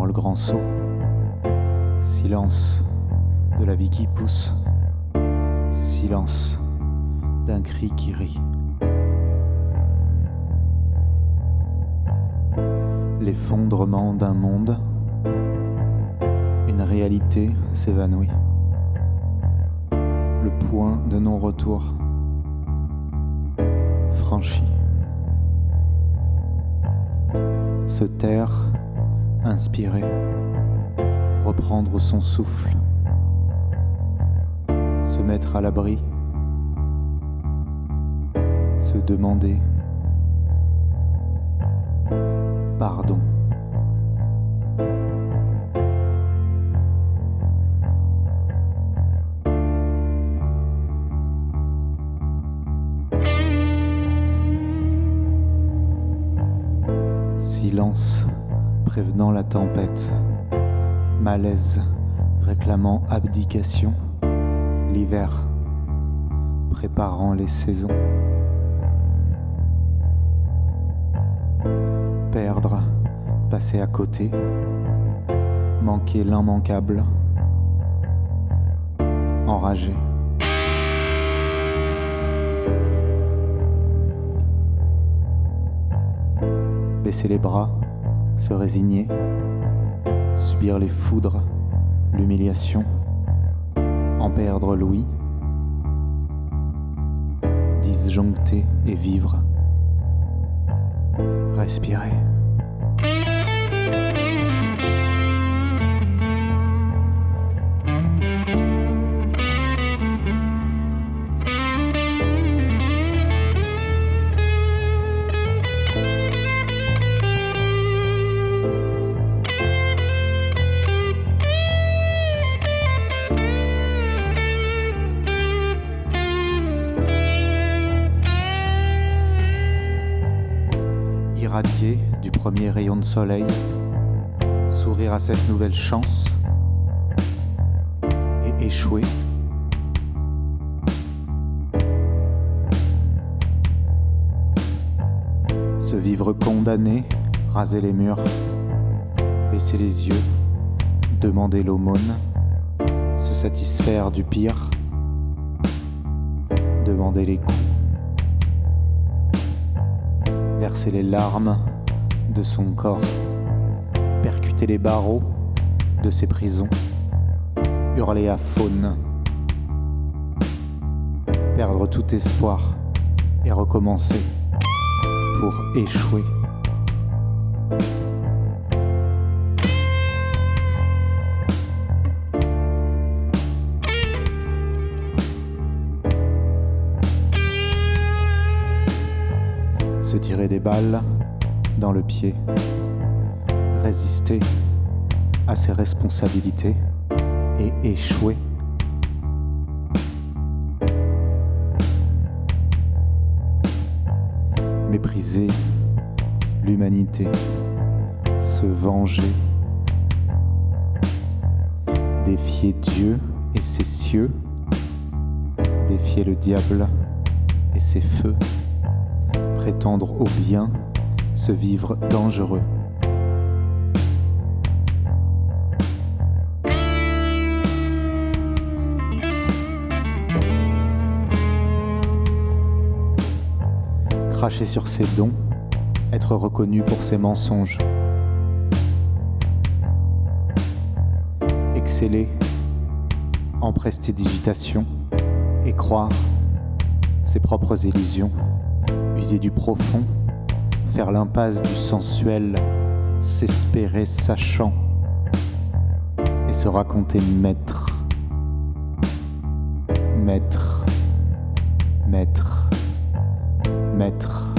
alors le grand saut. Silence de la vie qui pousse. Silence d'un cri qui rit. L'effondrement d'un monde. Une réalité s'évanouit. Le point de non-retour franchi. Se taire, inspirer, reprendre son souffle, se mettre à l'abri, se demander pardon. Silence prévenant la tempête, malaise réclamant abdication, l'hiver préparant les saisons. Perdre, passer à côté, manquer l'immanquable, enragé. Baisser les bras, se résigner, subir les foudres, l'humiliation, en perdre l'ouïe, disjoncter et vivre, respirer. Irradier du premier rayon de soleil, sourire à cette nouvelle chance et échouer. Se vivre condamné, raser les murs, baisser les yeux, demander l'aumône, se satisfaire du pire, demander les coups. Verser les larmes de son corps, percuter les barreaux de ses prisons, hurler à faune, perdre tout espoir et recommencer pour échouer. Se tirer des balles dans le pied, résister à ses responsabilités et échouer. Mépriser l'humanité, se venger, défier Dieu et ses cieux, défier le diable et ses feux. Prétendre au bien, se vivre dangereux. Cracher sur ses dons, être reconnu pour ses mensonges. Exceller en prestidigitation et croire ses propres illusions. User du profond, faire l'impasse du sensuel, s'espérer sachant et se raconter maître, maître, maître, maître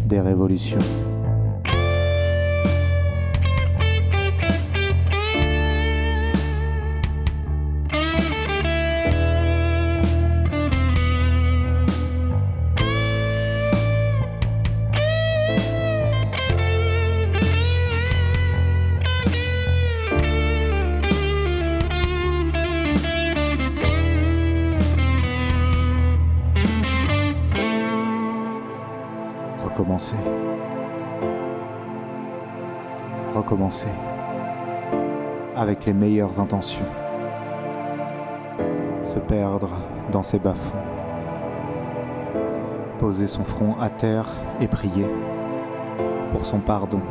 des révolutions. Recommencer. Recommencer. avec les meilleures intentions, se perdre dans ses bas-fonds, poser son front à terre et prier pour son pardon,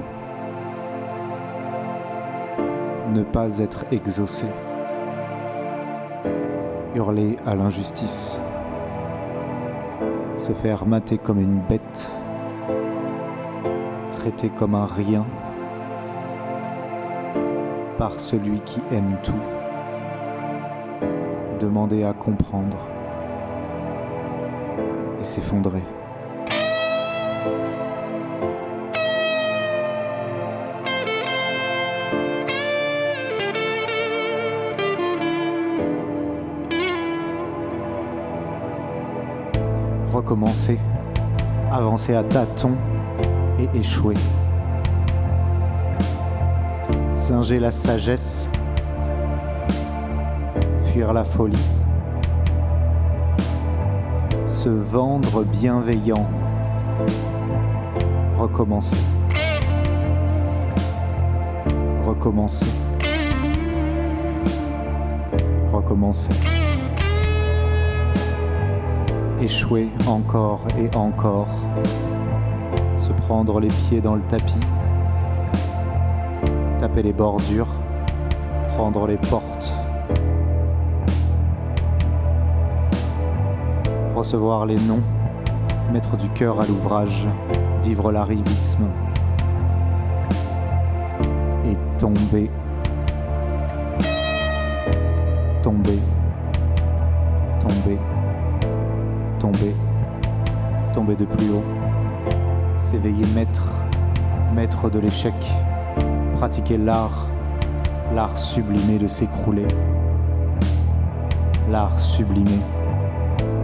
ne pas être exaucé, hurler à l'injustice, se faire mater comme une bête, traité comme un rien par celui qui aime tout, demander à comprendre et s'effondrer. Recommencer, avancer à tâtons et échouer. Singer la sagesse, fuir la folie, se vendre bienveillant, recommencer, recommencer, recommencer, échouer encore et encore, se prendre les pieds dans le tapis, taper les bordures, prendre les portes, recevoir les noms, mettre du cœur à l'ouvrage, vivre l'arrivisme et tomber, tomber, tomber, tomber, tomber de plus haut, s'éveiller maître de l'échec, pratiquer l'art sublimé de s'écrouler, l'art sublimé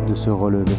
de se relever.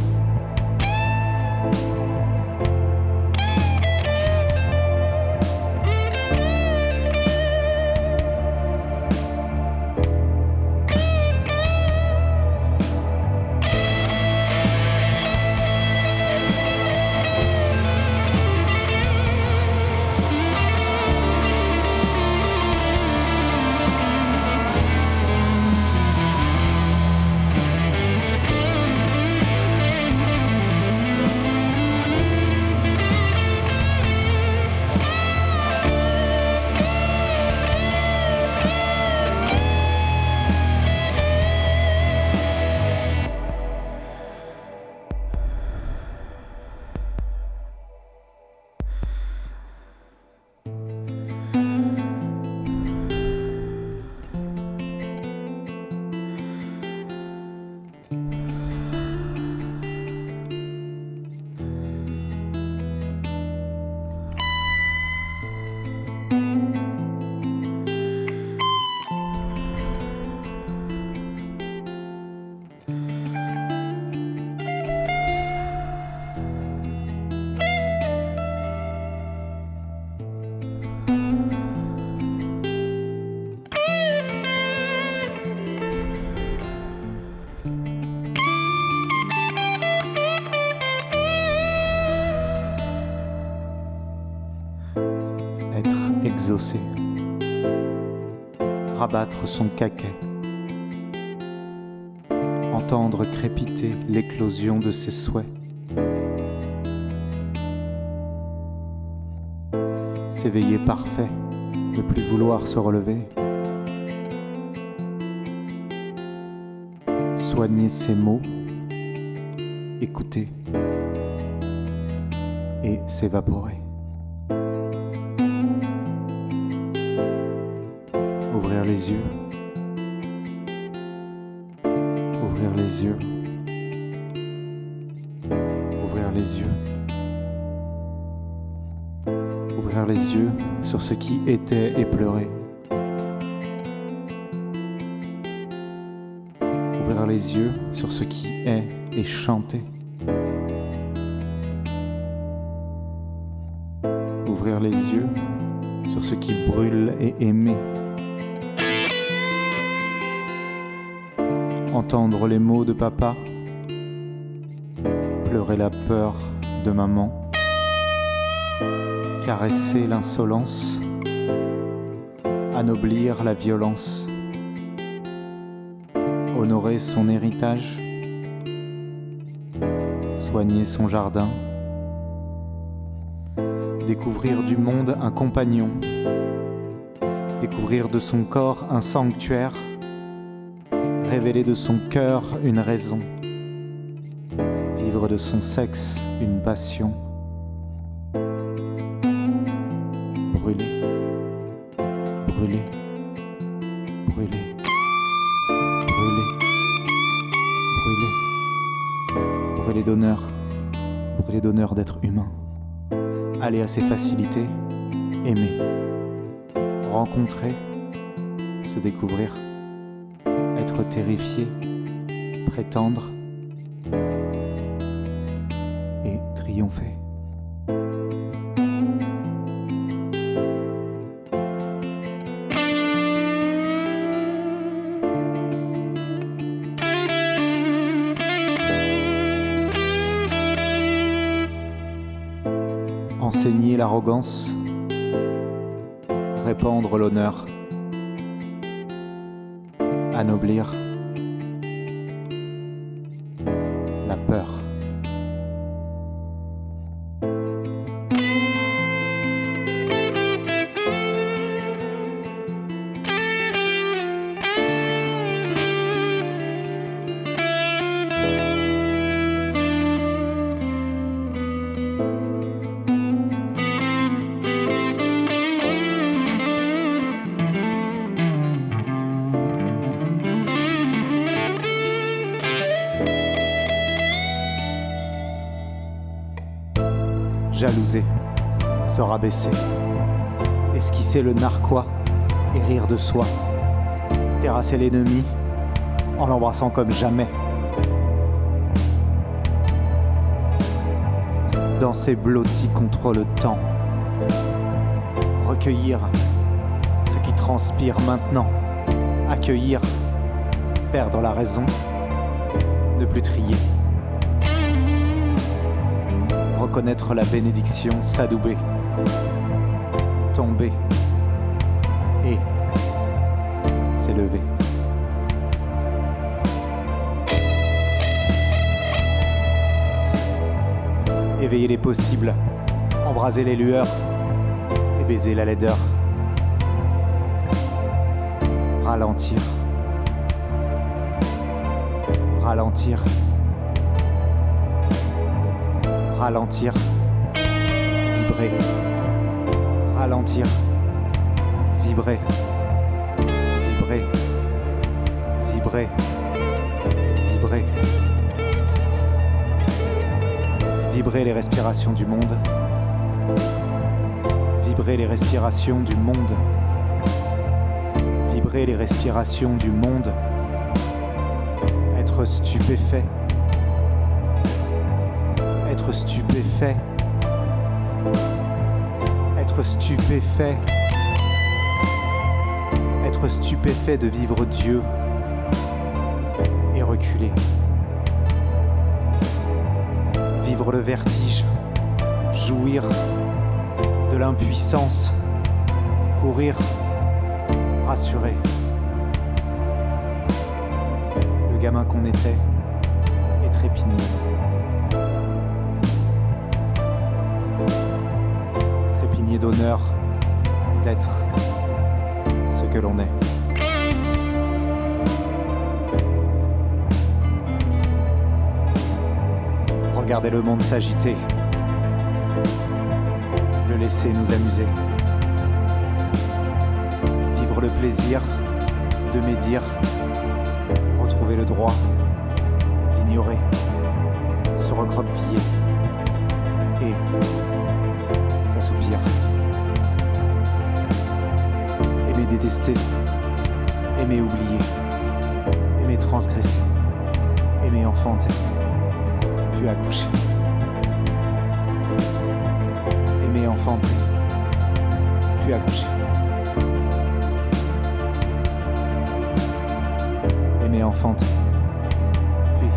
Exaucé, rabattre son caquet, entendre crépiter l'éclosion de ses souhaits, s'éveiller parfait, ne plus vouloir se relever, soigner ses mots, écouter et s'évaporer. Ouvrir les yeux, ouvrir les yeux, ouvrir les yeux, ouvrir les yeux sur ce qui était et pleurer, ouvrir les yeux sur ce qui est et chanter, ouvrir les yeux sur ce qui brûle et aimer. Entendre les mots de papa, pleurer la peur de maman, caresser l'insolence, anoblir la violence, honorer son héritage, soigner son jardin, découvrir du monde un compagnon, découvrir de son corps un sanctuaire, révéler de son cœur une raison, vivre de son sexe une passion, brûler, brûler, brûler, brûler, brûler, brûler d'honneur d'être humain, aller à ses facilités, aimer, rencontrer, se découvrir, être terrifié, prétendre et triompher. Enseigner l'arrogance, répandre l'honneur, anoblir la peur. Jalouser, se rabaisser, esquisser le narquois et rire de soi, terrasser l'ennemi en l'embrassant comme jamais, danser blotti contre le temps, recueillir ce qui transpire maintenant, accueillir, perdre la raison, ne plus trier. Reconnaître la bénédiction, s'adouber, tomber et s'élever. Éveiller les possibles, embraser les lueurs et baiser la laideur. Ralentir, ralentir. Ralentir, vibrer, ralentir, vibrer, vibrer, vibrer, vibrer, vibrer les respirations du monde, vibrer les respirations du monde, vibrer les respirations du monde, être stupéfait. Être stupéfait, être stupéfait, être stupéfait de vivre Dieu et reculer, vivre le vertige, jouir de l'impuissance, courir, rassurer, le gamin qu'on était est trépigné. D'honneur d'être ce que l'on est. Regarder le monde s'agiter, le laisser nous amuser, vivre le plaisir de médire, retrouver le droit d'ignorer, se recroqueviller et s'assoupir. Aimer détester, aimer oublier, aimer transgresser, aimer enfanter, puis accoucher. Aimer enfanter, puis accoucher. Aimer enfanter, puis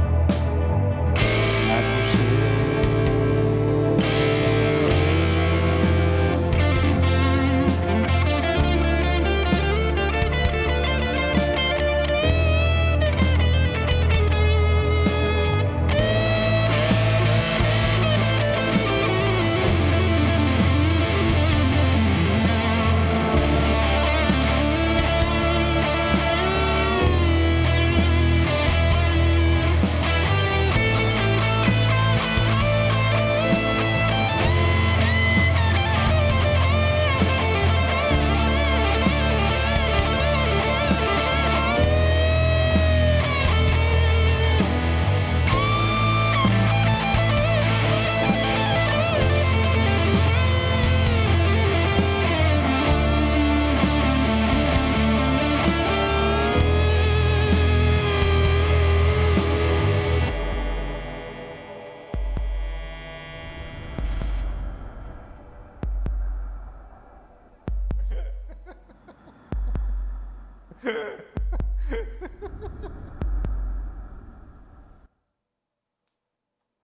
accoucher.